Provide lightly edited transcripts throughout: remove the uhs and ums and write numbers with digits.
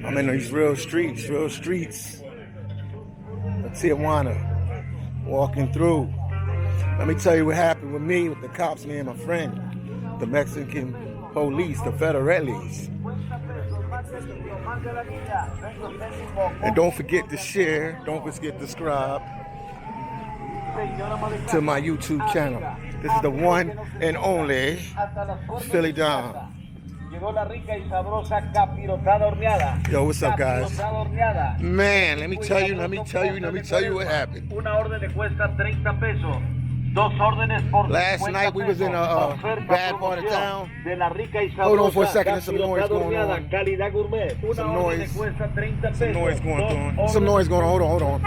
I'm in these real streets of Tijuana, walking through. Let me tell you what happened with me, with the cops, me and my friend, the Mexican police, the federales. And don't forget to share, don't forget to subscribe to my YouTube channel. This is the one and only Philly Dom. Yo, what's up, guys? Man, let me tell you what happened. Last night we was in a bad part of town. Hold on for a second, there's some noise going on. Some noise going on. Hold on.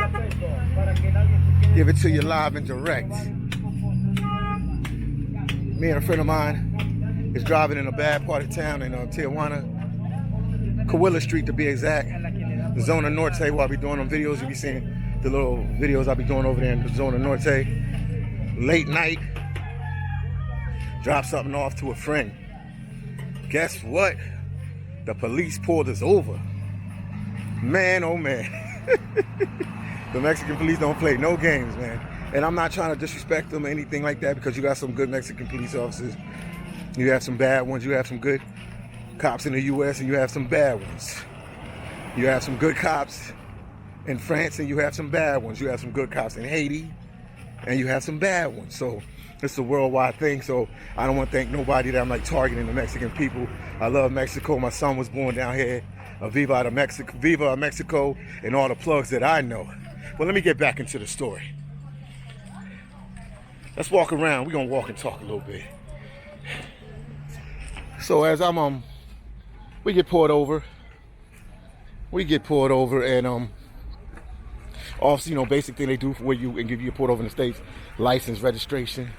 Give it to you live and direct. Me and a friend of mine is driving in a bad part of town in Tijuana, Coahuila Street to be exact. The ZONA NORTE, where I'll be doing them videos. You'll be seeing the little videos I'll be doing over there in the ZONA NORTE. Late night, drop something off to a friend. Guess what? The police pulled us over. Man, oh man. The Mexican police don't play no games, man. And I'm not trying to disrespect them or anything like that, because you got some good Mexican police officers. You have some bad ones. You have some good cops in the U.S. and you have some bad ones. You have some good cops in France and you have some bad ones. You have some good cops in Haiti and you have some bad ones. So it's a worldwide thing. So I don't want to thank nobody that I'm like targeting the Mexican people. I love Mexico. My son was born down here. Viva Mexico, and all the plugs that I know. Well, let me get back into the story. Let's walk around. We're going to walk and talk a little bit. So as I'm we get pulled over and officer, you know, basic thing they do for you and give you a pulled over in the States, license, registration.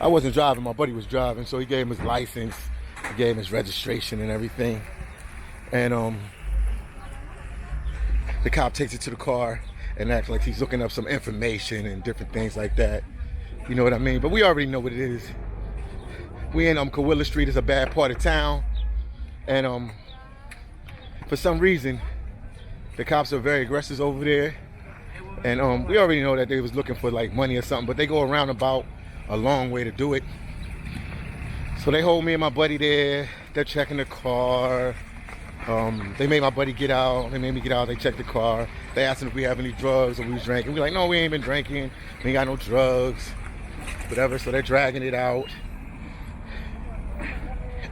I wasn't driving, my buddy was driving, so he gave him his license, he gave him his registration and everything. And the cop takes it to the car and acts like he's looking up some information and different things like that. You know what I mean? But we already know what it is. We in Coahuila Street. Is a bad part of town, and for some reason the cops are very aggressive over there, and we already know that they was looking for like money or something, but they go around about a long way to do it. So they hold me and my buddy there. They're checking the car. They made my buddy get out. They made me get out. They checked the car. They asked him if we have any drugs or we was drinking. We're like, no, we ain't been drinking. We ain't got no drugs, whatever. So they're dragging it out.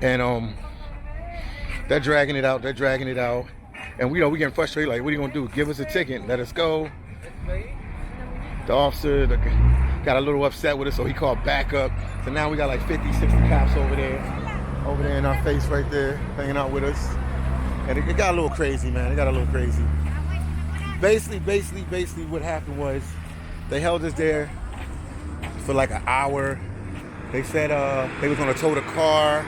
And they're dragging it out. And we getting frustrated, like, what are you gonna do? Give us a ticket, let us go. The officer got a little upset with us, so he called backup. So now we got like 50, 60 cops over there in our face right there, hanging out with us. And it got a little crazy, man. It got a little crazy. Basically what happened was they held us there for like an hour. They said they was gonna tow the car,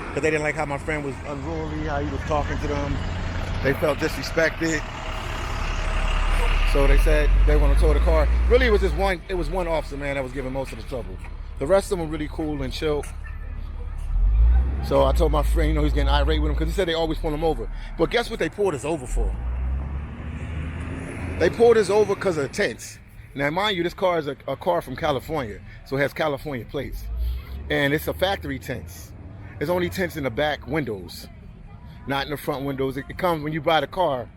because they didn't like how my friend was unruly, how he was talking to them. They felt disrespected. So they said they were gonna tow the car. Really, it was one officer, man, that was giving most of the trouble. The rest of them were really cool and chill. So I told my friend, you know, he's getting irate with him, because he said they always pull him over. But guess what they pulled us over for? They pulled us over because of tents. Now, mind you, this car is a car from California, so it has California plates. And it's a factory tents. There's only tents in the back windows, not in the front windows. It comes when you buy the car.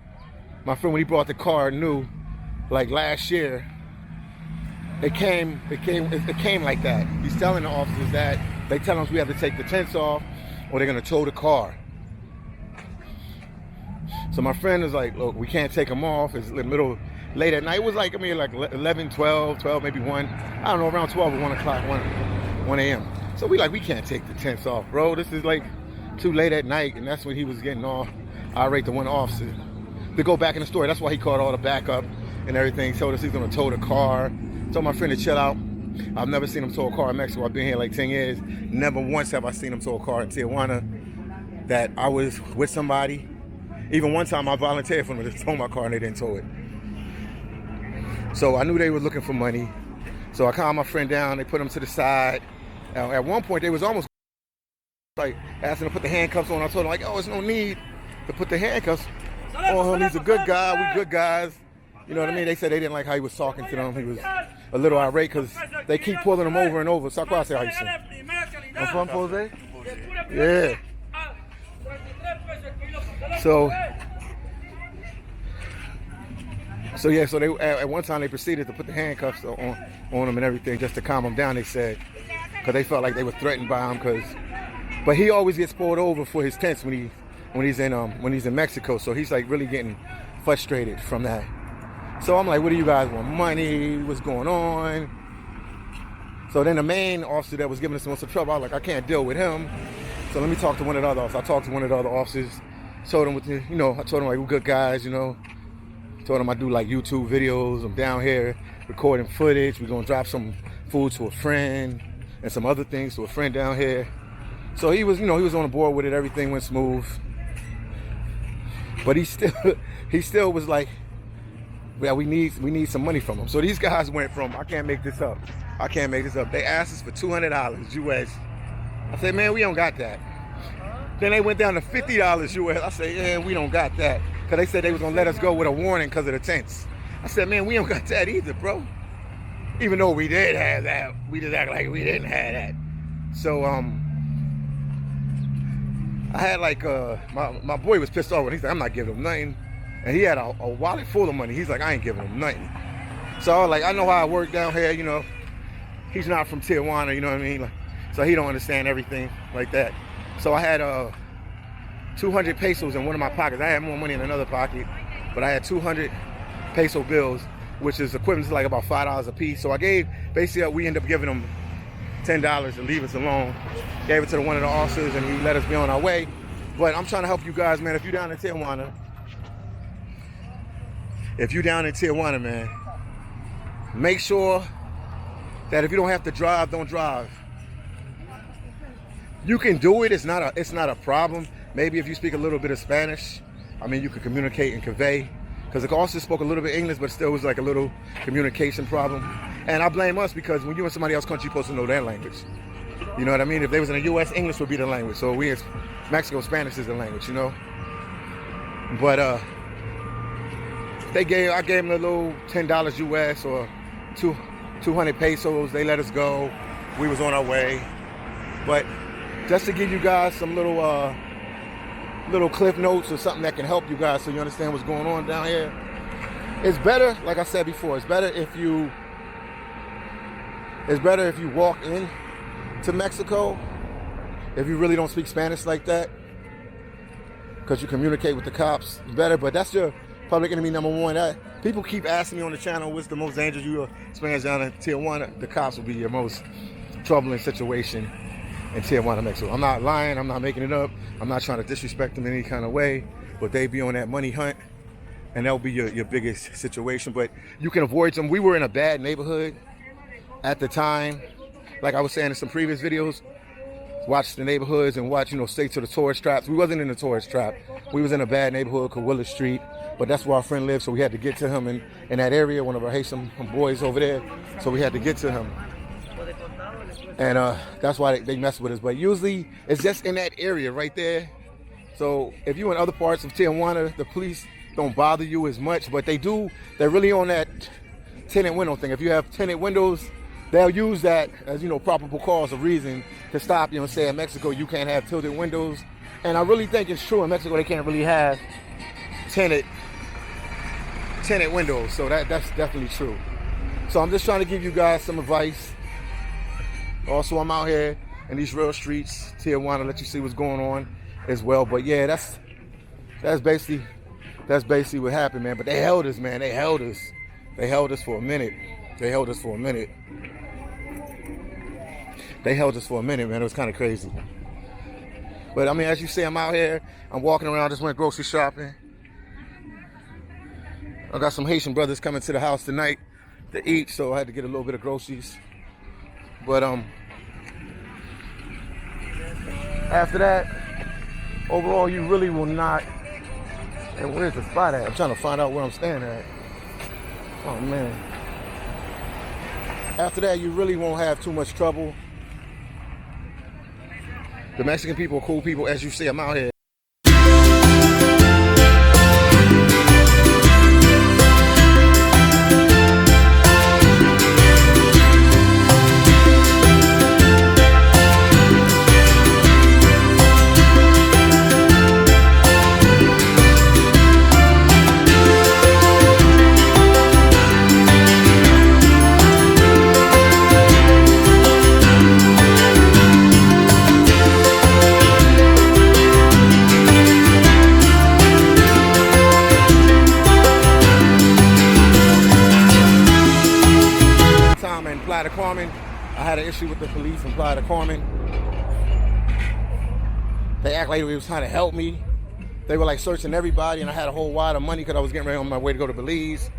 My friend, when he brought the car new, like last year, it came like that. He's telling the officers that. They tell us we have to take the tents off or they're gonna tow the car. So my friend is like, look, we can't take them off. It's late at night. It was like, I mean, like 11, 12, maybe 1. I don't know, around 12 or 1 o'clock, 1 a.m. So we can't take the tents off, bro. This is like too late at night, and that's when he was getting all irate to one officer to go back in the store. That's why he called all the backup and everything. Told us he's gonna tow the car. Told my friend to chill out. I've never seen him tow a car in Mexico. I've been here like 10 years. Never once have I seen him tow a car in Tijuana that I was with somebody. Even one time I volunteered for them to tow my car and they didn't tow it. So I knew they were looking for money. So I calmed my friend down. They put him to the side. At one point, they was almost like asking to put the handcuffs on. I told them like, oh, there's no need to put the handcuffs on him. He's a good guy. We good guys. You know what I mean? They said they didn't like how he was talking to them. He was a little irate because they keep pulling him over and over. So I say how you say. I'm from Jose? Yeah. So yeah, so they at one time they proceeded to put the handcuffs on him and everything just to calm him down, they said, because they felt like they were threatened by him. But he always gets pulled over for his tents when he's in Mexico, so he's like really getting frustrated from that. So I'm like, what do you guys want? Money? What's going on? So then the main officer that was giving us the most trouble, I was like, I can't deal with him. So let me talk to one of the other officers. I talked to one of the other officers. Told him I told him like, we're good guys, Told him I do like YouTube videos. I'm down here recording footage. We're gonna drop some food to a friend and some other things to a friend down here. So he was, he was on the board with it. Everything went smooth. But he still was like, well, we need some money from him. So these guys went from, I can't make this up. They asked us for $200 US. I said, man, we don't got that. Then they went down to $50 US. I said, yeah, we don't got that. Because they said they was going to let us go with a warning because of the tents. I said, man, we don't got that either, bro. Even though we did have that, we just act like we didn't have that. So, I had like, my boy was pissed off when he said, I'm not giving him nothing. And he had a wallet full of money. He's like, I ain't giving him nothing. So I was like, I know how I work down here, He's not from Tijuana, you know what I mean? So he don't understand everything like that. So I had 200 pesos in one of my pockets. I had more money in another pocket, but I had 200 peso bills, which is equivalent to like about $5 a piece. So we ended up giving them $10 to leave us alone. Gave it to one of the officers and he let us be on our way. But I'm trying to help you guys, man. If you're down in Tijuana, man, make sure that if you don't have to drive, don't drive. You can do it. It's not a problem. Maybe if you speak a little bit of Spanish, you can communicate and convey. Because the officer spoke a little bit English, but still was like a little communication problem. And I blame us because when you're in somebody else's country, you're supposed to know their language. You know what I mean? If they was in the U.S., English would be the language. So we in Mexico, Spanish is the language, But I gave them a little $10 US or 200 pesos. They let us go. We was on our way. But just to give you guys some little cliff notes or something that can help you guys so you understand what's going on down here. It's better, like I said before, it's better if you walk in to Mexico if you really don't speak Spanish like that, because you communicate with the cops better. But that's your public enemy number one. People keep asking me on the channel, what's the most dangerous you experience down in Tijuana? The cops will be your most troubling situation in Tijuana, Mexico. I'm not lying, I'm not making it up. I'm not trying to disrespect them in any kind of way, but they be on that money hunt and that'll be your biggest situation. But you can avoid them. We were in a bad neighborhood at the time. Like I was saying in some previous videos, watch the neighborhoods and watch, stay to the tourist traps. We wasn't in the tourist trap. We was in a bad neighborhood, Coahuila Street, but that's where our friend lived, so we had to get to him in that area, one of our Haitian boys over there, so we had to get to him. And that's why they mess with us. But usually it's just in that area right there. So if you're in other parts of Tijuana, the police don't bother you as much, but they're really on that tenant window thing. If you have tenant windows, they'll use that as, probable cause of reason to stop, say in Mexico you can't have tilted windows. And I really think it's true in Mexico they can't really have tenant windows. So that's definitely true. So I'm just trying to give you guys some advice. Also, I'm out here in these real streets, Tijuana, let you see what's going on as well. But yeah, that's basically what happened, man. But they held us, man. They held us for a minute. They held us for a minute, man. It was kind of crazy. But I mean, as you see, I'm out here. I'm walking around. Just went grocery shopping. I got some Haitian brothers coming to the house tonight to eat, so I had to get a little bit of groceries. But after that, overall, you really will not. And where's the spot at? I'm trying to find out where I'm staying at. Oh man. After that, you really won't have too much trouble. The Mexican people are cool people. As you see, I'm out here. I had an issue with the police in Playa del Carmen. They act like they was trying to help me. They were like searching everybody, and I had a whole wad of money because I was getting ready on my way to go to Belize.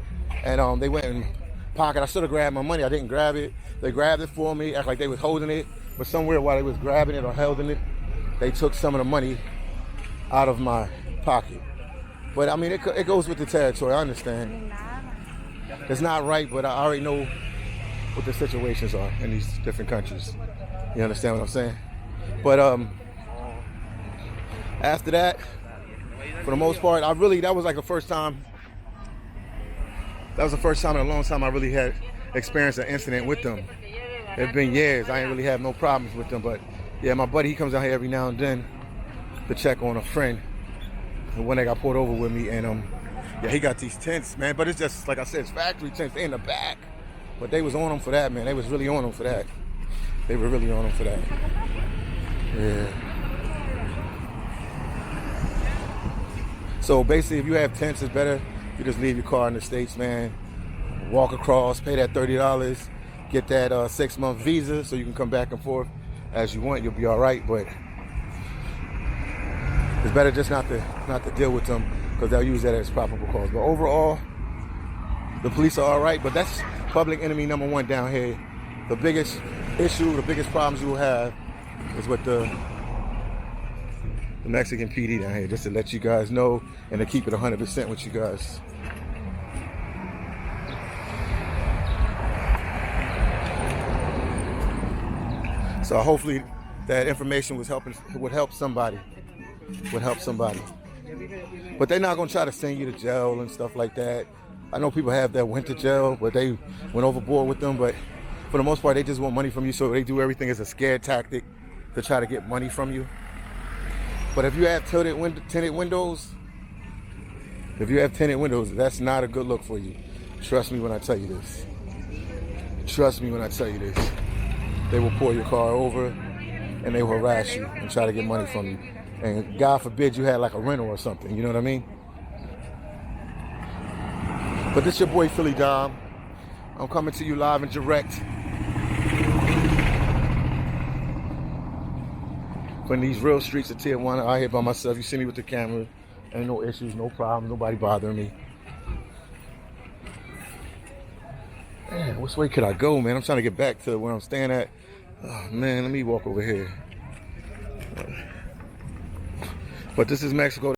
And they went in pocket. I should have grabbed my money. I didn't grab it. They grabbed it for me, act like they was holding it. But somewhere while they was grabbing it or holding it, they took some of the money out of my pocket. But I mean, it goes with the territory. I understand. It's not right, but I already know what the situations are in these different countries. You understand what I'm saying? But after that, for the most part, that was like the first time. That was the first time in a long time I really had experienced an incident with them. It's been years. I ain't really have no problems with them, but yeah, my buddy, he comes out here every now and then to check on a friend. The one that got pulled over with me, and yeah, he got these tents, man. But it's just like I said, it's factory tents. They in the back. But they was on them for that, man. They was really on them for that. They were really on them for that. Yeah. So basically, if you have tents, it's better you just leave your car in the States, man. Walk across, pay that $30, get that 6-month visa so you can come back and forth as you want. You'll be all right, but it's better just not to deal with them because they'll use that as probable cause. But overall, the police are all right, but that's public enemy number one down here. The biggest issue, the biggest problems you will have is with the Mexican PD down here, just to let you guys know and to keep it 100% with you guys. So hopefully that information would help somebody. But they're not gonna try to send you to jail and stuff like that. I know people that went to jail, but they went overboard with them. But for the most part, they just want money from you, so they do everything as a scare tactic to try to get money from you. But if you have tinted windows, that's not a good look for you. Trust me when I tell you this. They will pull your car over and they will harass you and try to get money from you. And God forbid you had like a rental or something, you know what I mean? But this your boy Philly Dom. I'm coming to you live and direct from these real streets of Tijuana, out here by myself. You see me with the camera. Ain't no issues, no problems, nobody bothering me. Man, which way could I go, man? I'm trying to get back to where I'm staying at. Oh, man, let me walk over here. But this is Mexico.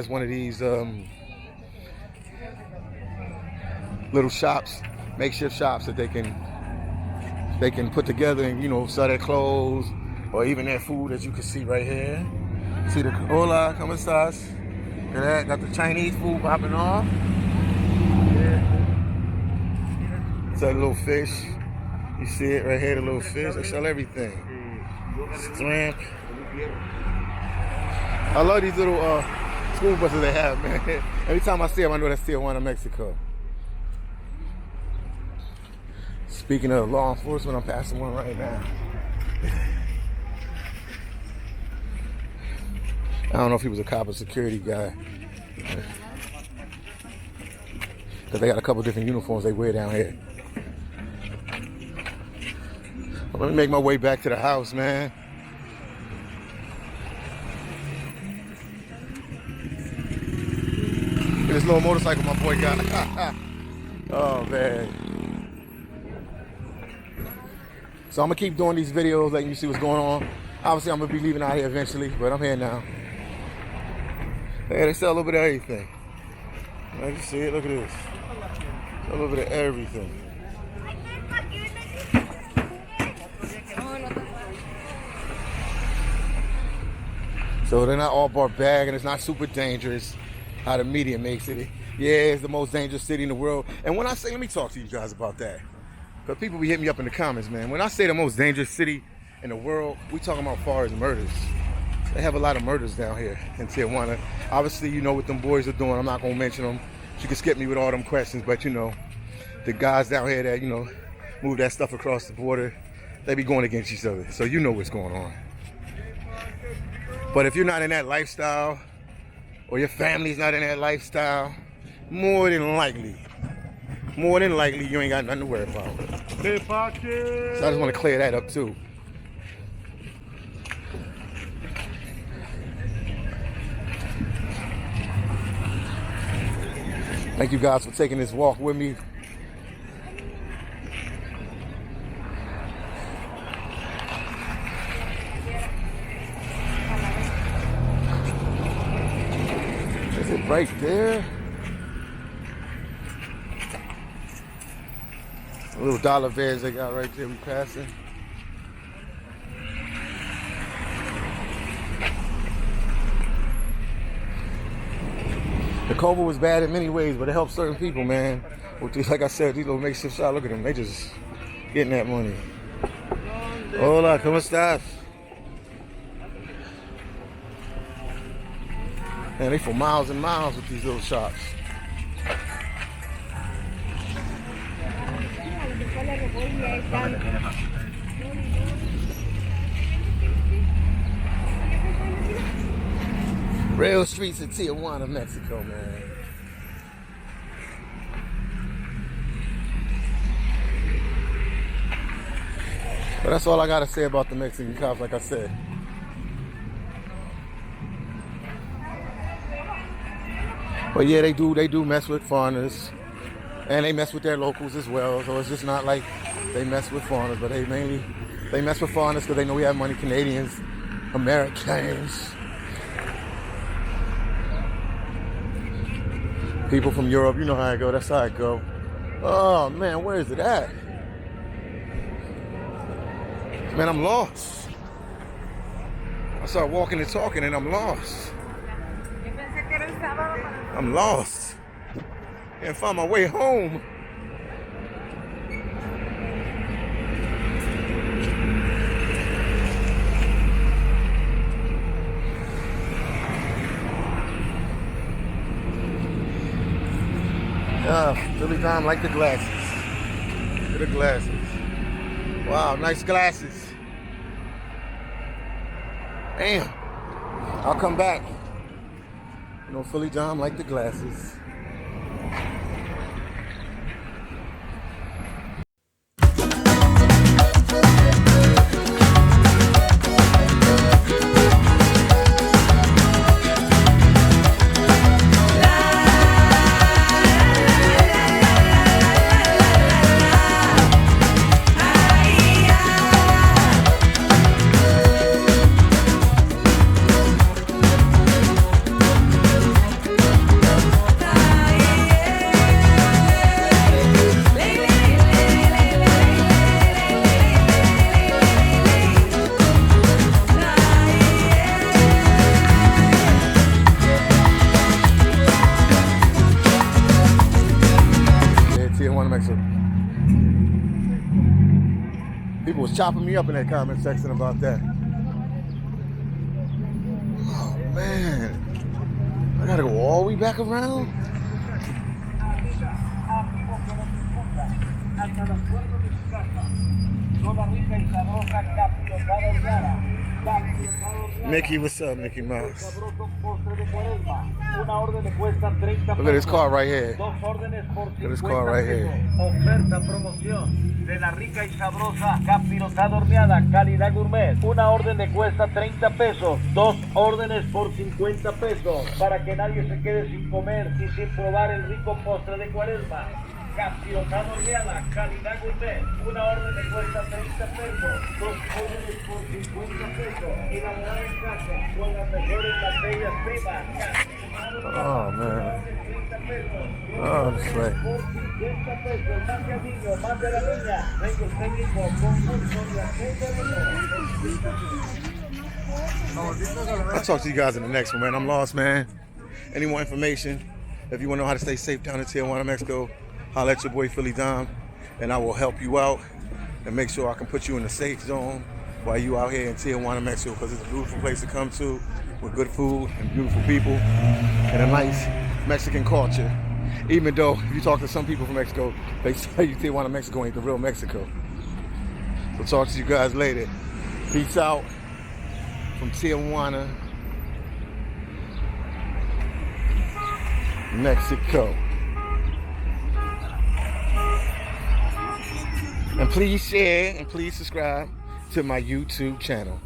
One of these little shops, makeshift shops that they can put together and, you know, sell their clothes or even their food, as you can see right here. See the hola, ¿cómo estás? Look at that, got the Chinese food popping off. Yeah. sell little fish. You see it right here, the little fish. They sell everything. Shrimp. I love these little school buses they have, man. Every time I see them, I know that's Tijuana, Mexico. Speaking of law enforcement, I'm passing one right now. I don't know if he was a cop or security guy. Because they got a couple different uniforms they wear down here. But let me make my way back to the house, man. This little motorcycle my boy got. Oh, man. So I'm going to keep doing these videos, letting you see what's going on. Obviously, I'm going to be leaving out here eventually, but I'm here now. Hey, they sell a little bit of everything. You see it? Look at this. A little bit of everything. So they're not all barbaric and it's not super dangerous how the media makes it. Yeah, it's the most dangerous city in the world. And when I say, let me talk to you guys about that. Because people be hitting me up in the comments, man. When I say the most dangerous city in the world, we talking about far as murders. They have a lot of murders down here in Tijuana. Obviously, you know what them boys are doing. I'm not going to mention them. You can skip me with all them questions, but you know, the guys down here that, you know, move that stuff across the border, they be going against each other. So you know what's going on. But if you're not in that lifestyle, or your family's not in that lifestyle, more than likely, you ain't got nothing to worry about. So I just want to clear that up too. Thank you guys for taking this walk with me. Is it right there? Little dollar bins they got right there we passing. The COVID was bad in many ways, but it helped certain people, man. Like I said, these little makeshift shops, look at them. They just getting that money. Hola, ¿cómo estás? Man, they for miles and miles with these little shops. Real streets of Tijuana, Mexico, man. But that's all I gotta say about the Mexican cops, like I said. But yeah, they do mess with foreigners. And they mess with their locals as well. So it's just not like they mess with foreigners, but they mess with foreigners because they know we have money, Canadians, Americans. People from Europe, you know how I go, that's how I go. Oh man, where is it at? Man, I'm lost. I start walking and talking and I'm lost. I'm lost. Can't find my way home. Really time like the glasses. Look at the glasses. Wow, nice glasses. Damn. I'll come back. You know, Philly John like the glasses. Somebody's chopping me up in that comment section about that. Oh man, I gotta go all the way back around. Mickey, what's up, Mickey Mouse? Look at this car right here. Look at this car right here. Oferta, promoción de la rica y sabrosa capirotada horneada, calidad gourmet. Una orden le cuesta 30 pesos, 2 órdenes por 50 pesos, para que nadie se quede sin comer y sin probar el rico postre de Cuaresma. Capirotada horneada, calidad gourmet. Una orden le cuesta 30 pesos, 2 órdenes por 50 pesos. Elaborada en casa con las mejores batallas primas. Oh man. Oh, that's right. I'll talk to you guys in the next one, man. I'm lost, man. Any more information? If you want to know how to stay safe down in Tijuana, Mexico, holler at your boy Philly Dom, and I will help you out and make sure I can put you in a safe zone while you out here in Tijuana, Mexico, because it's a beautiful place to come to with good food and beautiful people and a nice Mexican culture. Even though if you talk to some people from Mexico, they say Tijuana, Mexico ain't the real Mexico. We'll talk to you guys later. Peace out from Tijuana, Mexico. And please share and please subscribe to my YouTube channel.